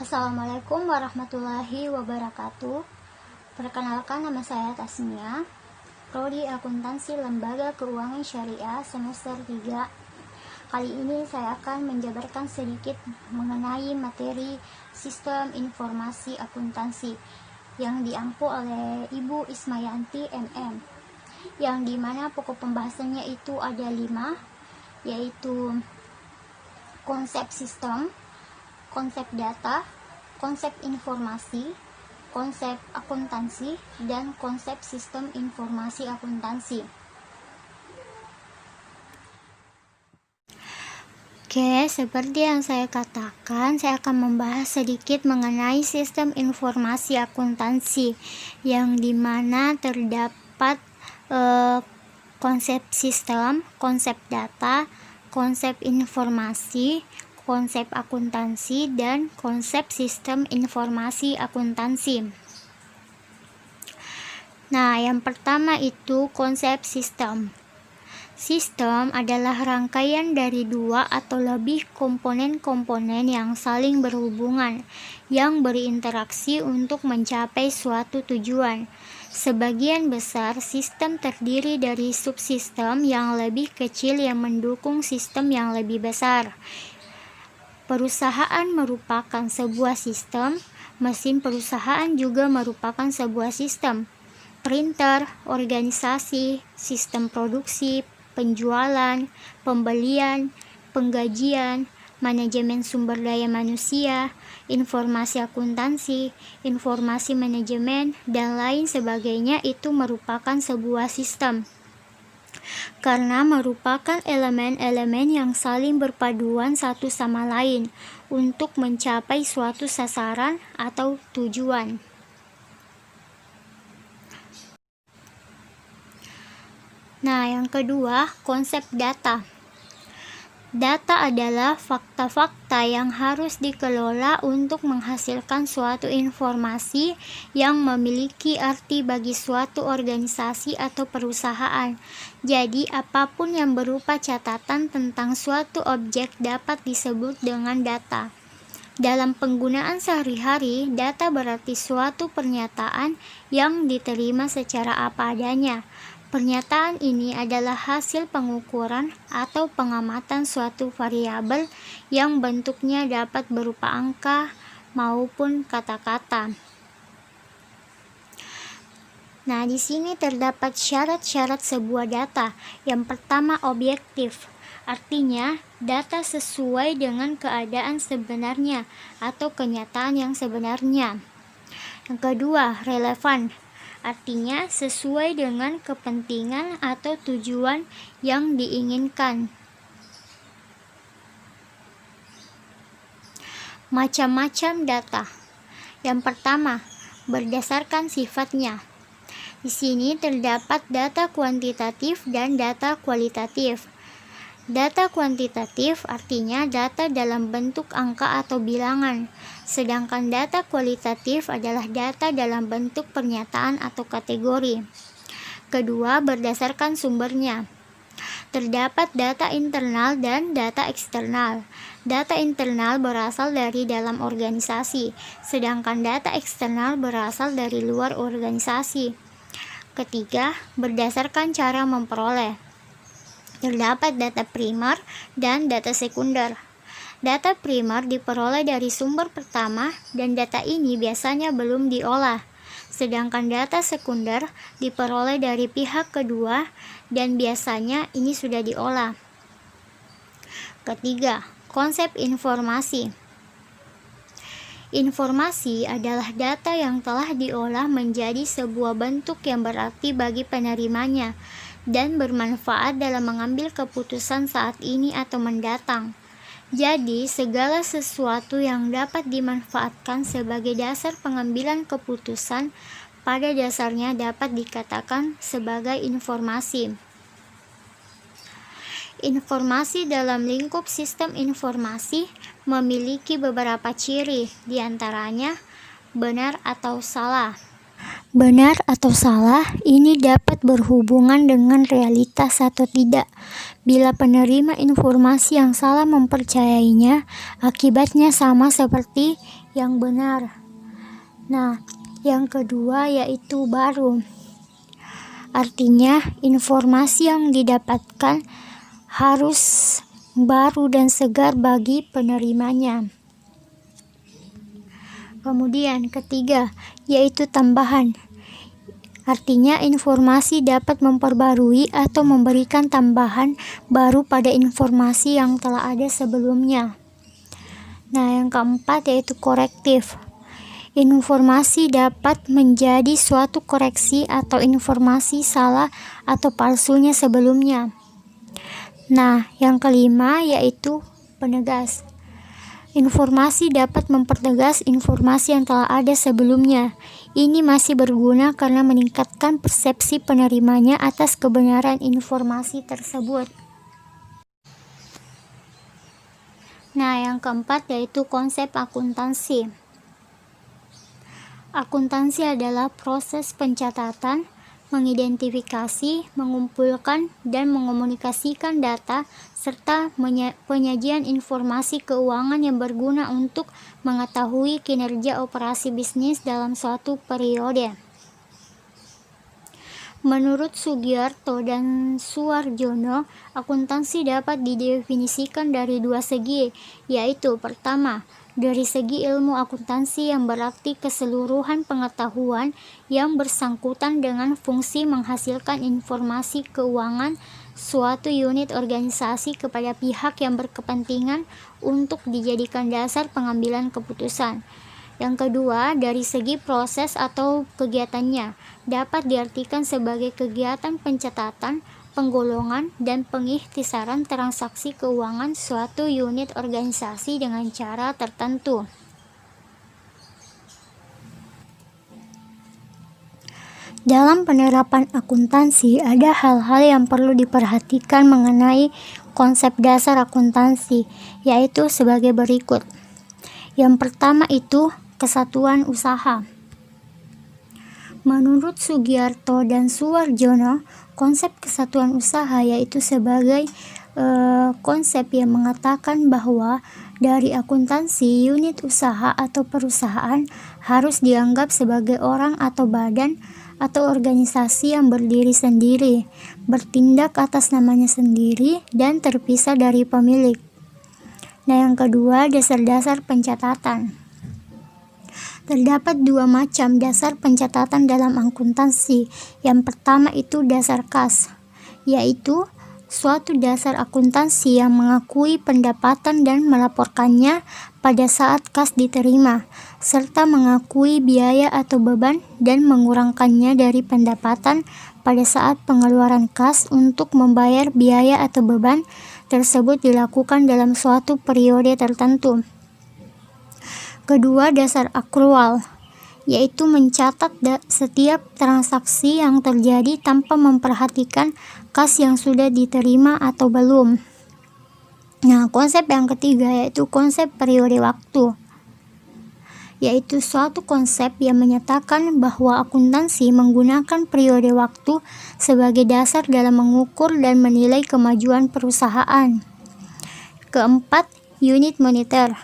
Assalamualaikum warahmatullahi wabarakatuh. Perkenalkan, nama saya Tasmia, Prodi Akuntansi Lembaga Keuangan Syariah semester 3. Kali ini saya akan menjabarkan sedikit mengenai materi Sistem Informasi Akuntansi yang diampu oleh Ibu Ismayanti MM, yang dimana pokok pembahasannya itu ada 5, yaitu konsep sistem, konsep data, konsep informasi, konsep akuntansi, dan konsep sistem informasi akuntansi. Oke, seperti yang saya katakan, saya akan membahas sedikit mengenai sistem informasi akuntansi, yang dimana terdapat konsep sistem, konsep data, konsep informasi, konsep akuntansi, dan konsep sistem informasi akuntansi. Nah, yang pertama itu konsep sistem. Sistem adalah rangkaian dari 2 atau lebih komponen-komponen yang saling berhubungan, yang berinteraksi untuk mencapai suatu tujuan. Sebagian besar sistem terdiri dari subsistem yang lebih kecil yang mendukung sistem yang lebih besar. Perusahaan merupakan sebuah sistem, mesin perusahaan juga merupakan sebuah sistem. Printer, organisasi, sistem produksi, penjualan, pembelian, penggajian, manajemen sumber daya manusia, informasi akuntansi, informasi manajemen, dan lain sebagainya itu merupakan sebuah sistem, karena merupakan elemen-elemen yang saling berpaduan satu sama lain untuk mencapai suatu sasaran atau tujuan. Nah, yang kedua, konsep data. Data adalah fakta-fakta yang harus dikelola untuk menghasilkan suatu informasi yang memiliki arti bagi suatu organisasi atau perusahaan. Jadi, apapun yang berupa catatan tentang suatu objek dapat disebut dengan data. Dalam penggunaan sehari-hari, data berarti suatu pernyataan yang diterima secara apa adanya. Pernyataan ini adalah hasil pengukuran atau pengamatan suatu variabel yang bentuknya dapat berupa angka maupun kata-kata. Nah, di sini terdapat syarat-syarat sebuah data. Yang pertama, objektif. Artinya, data sesuai dengan keadaan sebenarnya atau kenyataan yang sebenarnya. Yang kedua, relevan. Artinya sesuai dengan kepentingan atau tujuan yang diinginkan. Macam-macam data. Yang pertama, berdasarkan sifatnya. Di sini terdapat data kuantitatif dan data kualitatif. Data kuantitatif artinya data dalam bentuk angka atau bilangan, sedangkan data kualitatif adalah data dalam bentuk pernyataan atau kategori. Kedua, berdasarkan sumbernya. Terdapat data internal dan data eksternal. Data internal berasal dari dalam organisasi, sedangkan data eksternal berasal dari luar organisasi. Ketiga, berdasarkan cara memperoleh. Terdapat data primer dan data sekunder. Data primer diperoleh dari sumber pertama dan data ini biasanya belum diolah, sedangkan data sekunder diperoleh dari pihak kedua dan biasanya ini sudah diolah. Ketiga, konsep informasi. Informasi adalah data yang telah diolah menjadi sebuah bentuk yang berarti bagi penerimanya dan bermanfaat dalam mengambil keputusan saat ini atau mendatang. Jadi, segala sesuatu yang dapat dimanfaatkan sebagai dasar pengambilan keputusan pada dasarnya dapat dikatakan sebagai informasi. Informasi dalam lingkup sistem informasi memiliki beberapa ciri, diantaranya benar atau salah, Benar atau salah ini dapat berhubungan dengan realitas atau tidak. Bila penerima informasi yang salah mempercayainya, akibatnya sama seperti yang benar. Nah, yang kedua yaitu baru. Artinya, informasi yang didapatkan harus baru dan segar bagi penerimanya. Kemudian ketiga, yaitu tambahan. Artinya informasi dapat memperbarui atau memberikan tambahan baru pada informasi yang telah ada sebelumnya. Nah, yang keempat yaitu korektif. Informasi dapat menjadi suatu koreksi atau informasi salah atau palsunya sebelumnya. Nah, yang kelima yaitu penegas. Informasi dapat mempertegas informasi yang telah ada sebelumnya. Ini masih berguna karena meningkatkan persepsi penerimanya atas kebenaran informasi tersebut. Nah, yang keempat yaitu konsep akuntansi. Akuntansi adalah proses pencatatan, mengidentifikasi, mengumpulkan, dan mengomunikasikan data, serta penyajian informasi keuangan yang berguna untuk mengetahui kinerja operasi bisnis dalam suatu periode. Menurut Sugiarto dan Suwarjono, akuntansi dapat didefinisikan dari dua segi, yaitu pertama, dari segi ilmu akuntansi yang berarti keseluruhan pengetahuan yang bersangkutan dengan fungsi menghasilkan informasi keuangan suatu unit organisasi kepada pihak yang berkepentingan untuk dijadikan dasar pengambilan keputusan. Yang kedua, dari segi proses atau kegiatannya, dapat diartikan sebagai kegiatan pencatatan, penggolongan, dan pengikhtisaran transaksi keuangan suatu unit organisasi dengan cara tertentu. Dalam penerapan akuntansi, ada hal-hal yang perlu diperhatikan mengenai konsep dasar akuntansi, yaitu sebagai berikut. Yang pertama itu kesatuan usaha. Menurut Sugiarto dan Suwarjono, konsep kesatuan usaha yaitu sebagai konsep yang mengatakan bahwa dari akuntansi, unit usaha atau perusahaan harus dianggap sebagai orang atau badan atau organisasi yang berdiri sendiri, bertindak atas namanya sendiri, dan terpisah dari pemilik. Nah, yang kedua, dasar-dasar pencatatan. Terdapat dua macam dasar pencatatan dalam akuntansi. Yang pertama itu dasar kas, yaitu suatu dasar akuntansi yang mengakui pendapatan dan melaporkannya pada saat kas diterima, serta mengakui biaya atau beban dan mengurangkannya dari pendapatan pada saat pengeluaran kas untuk membayar biaya atau beban tersebut dilakukan dalam suatu periode tertentu. Kedua, dasar akrual, yaitu mencatat setiap transaksi yang terjadi tanpa memperhatikan kas yang sudah diterima atau belum. Nah, konsep yang ketiga yaitu konsep periode waktu, yaitu suatu konsep yang menyatakan bahwa akuntansi menggunakan periode waktu sebagai dasar dalam mengukur dan menilai kemajuan perusahaan. Keempat, unit monitor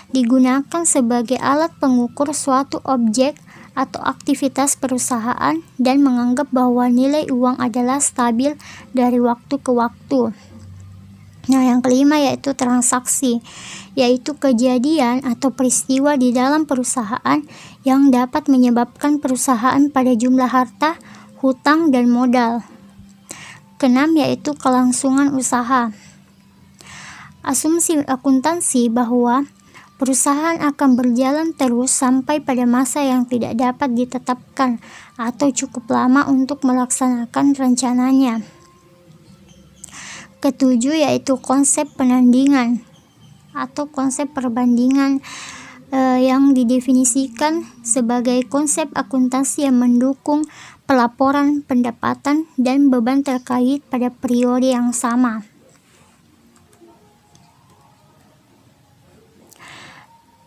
digunakan sebagai alat pengukur suatu objek atau aktivitas perusahaan dan menganggap bahwa nilai uang adalah stabil dari waktu ke waktu. Nah, yang kelima yaitu transaksi, yaitu kejadian atau peristiwa di dalam perusahaan yang dapat menyebabkan perusahaan pada jumlah harta, hutang, dan modal. Keenam yaitu kelangsungan usaha. Asumsi akuntansi bahwa perusahaan akan berjalan terus sampai pada masa yang tidak dapat ditetapkan atau cukup lama untuk melaksanakan rencananya. Ketujuh yaitu konsep penandingan atau konsep perbandingan yang didefinisikan sebagai konsep akuntansi yang mendukung pelaporan pendapatan dan beban terkait pada periode yang sama.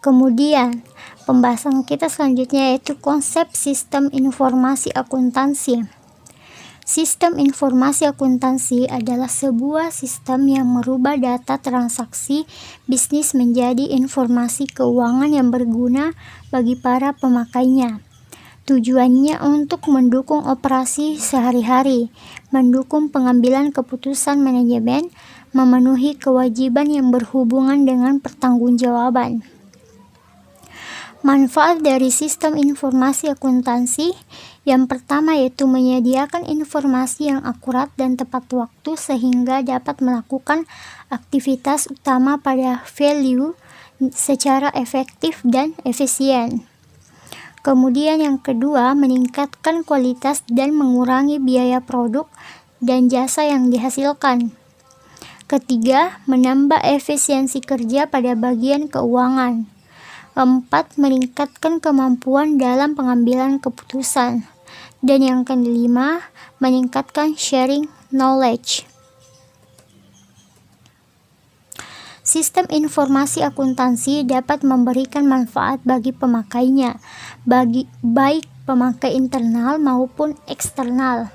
Kemudian, Pembahasan kita selanjutnya yaitu konsep sistem informasi akuntansi. Sistem informasi akuntansi adalah sebuah sistem yang merubah data transaksi bisnis menjadi informasi keuangan yang berguna bagi para pemakainya. Tujuannya untuk mendukung operasi sehari-hari, mendukung pengambilan keputusan manajemen, memenuhi kewajiban yang berhubungan dengan pertanggungjawaban. Manfaat dari sistem informasi akuntansi yang pertama yaitu menyediakan informasi yang akurat dan tepat waktu sehingga dapat melakukan aktivitas utama pada value secara efektif dan efisien. Kemudian yang kedua, meningkatkan kualitas dan mengurangi biaya produk dan jasa yang dihasilkan. Ketiga, menambah efisiensi kerja pada bagian keuangan. Keempat, meningkatkan kemampuan dalam pengambilan keputusan. Dan yang kelima, meningkatkan sharing knowledge. Sistem informasi akuntansi dapat memberikan manfaat bagi pemakainya, baik pemakai internal maupun eksternal,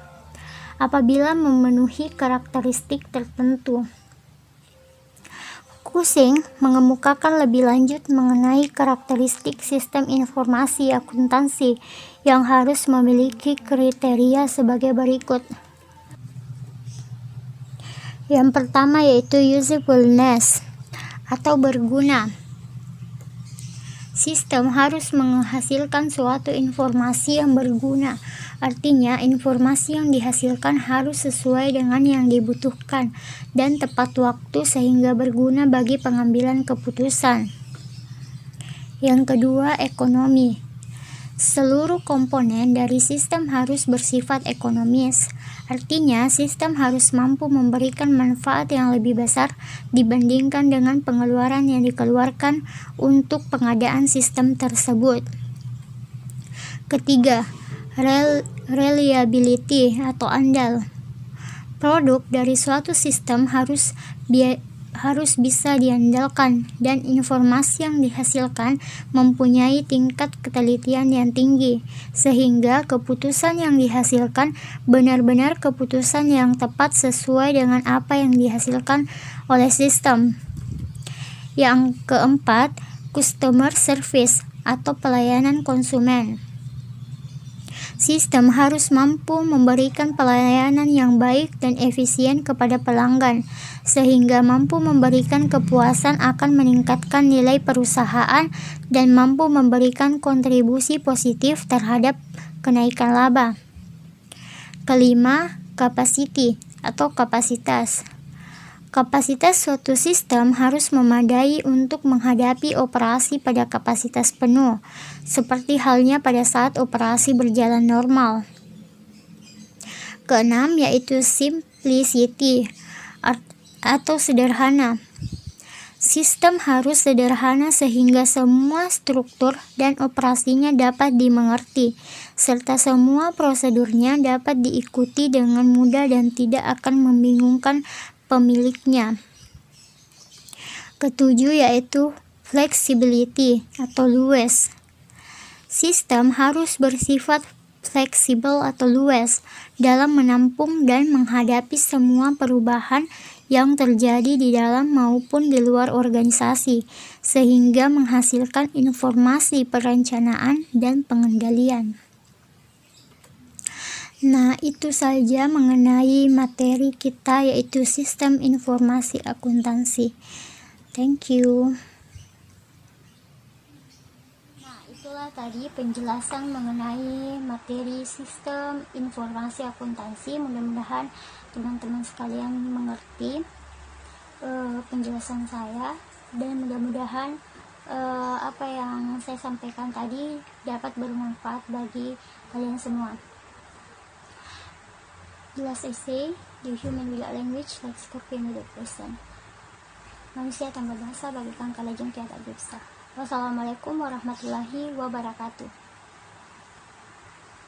apabila memenuhi karakteristik tertentu. Kucing mengemukakan lebih lanjut mengenai karakteristik sistem informasi akuntansi yang harus memiliki kriteria sebagai berikut. Yang pertama yaitu usefulness atau berguna. Sistem harus menghasilkan suatu informasi yang berguna. Artinya, informasi yang dihasilkan harus sesuai dengan yang dibutuhkan dan tepat waktu sehingga berguna bagi pengambilan keputusan. Yang kedua, ekonomi. Seluruh komponen dari sistem harus bersifat ekonomis. Artinya, sistem harus mampu memberikan manfaat yang lebih besar dibandingkan dengan pengeluaran yang dikeluarkan untuk pengadaan sistem tersebut. Ketiga, reliability atau andal. Produk dari suatu sistem harus bisa diandalkan dan informasi yang dihasilkan mempunyai tingkat ketelitian yang tinggi sehingga keputusan yang dihasilkan benar-benar keputusan yang tepat sesuai dengan apa yang dihasilkan oleh sistem. Yang keempat, customer service atau pelayanan konsumen. Sistem harus mampu memberikan pelayanan yang baik dan efisien kepada pelanggan, sehingga mampu memberikan kepuasan akan meningkatkan nilai perusahaan dan mampu memberikan kontribusi positif terhadap kenaikan laba. Kelima, capacity atau kapasitas. Kapasitas suatu sistem harus memadai untuk menghadapi operasi pada kapasitas penuh, seperti halnya pada saat operasi berjalan normal. Keenam, yaitu simplicity atau sederhana. Sistem harus sederhana sehingga semua struktur dan operasinya dapat dimengerti, serta semua prosedurnya dapat diikuti dengan mudah dan tidak akan membingungkan pemiliknya. Ketujuh, yaitu flexibility atau luas. Sistem harus bersifat fleksibel atau luas dalam menampung dan menghadapi semua perubahan yang terjadi di dalam maupun di luar organisasi, sehingga menghasilkan informasi perencanaan dan pengendalian. Nah, itu saja mengenai materi kita, yaitu sistem informasi akuntansi. Thank you. Nah, itulah tadi penjelasan mengenai materi sistem informasi akuntansi. Mudah-mudahan teman-teman sekalian mengerti penjelasan saya, dan mudah-mudahan apa yang saya sampaikan tadi dapat bermanfaat bagi kalian semua. Last essay, the human without language like scorpion without person. Manusia tanpa bahasa bagaikan kalajengking tak bisa. Wassalamualaikum warahmatullahi wabarakatuh.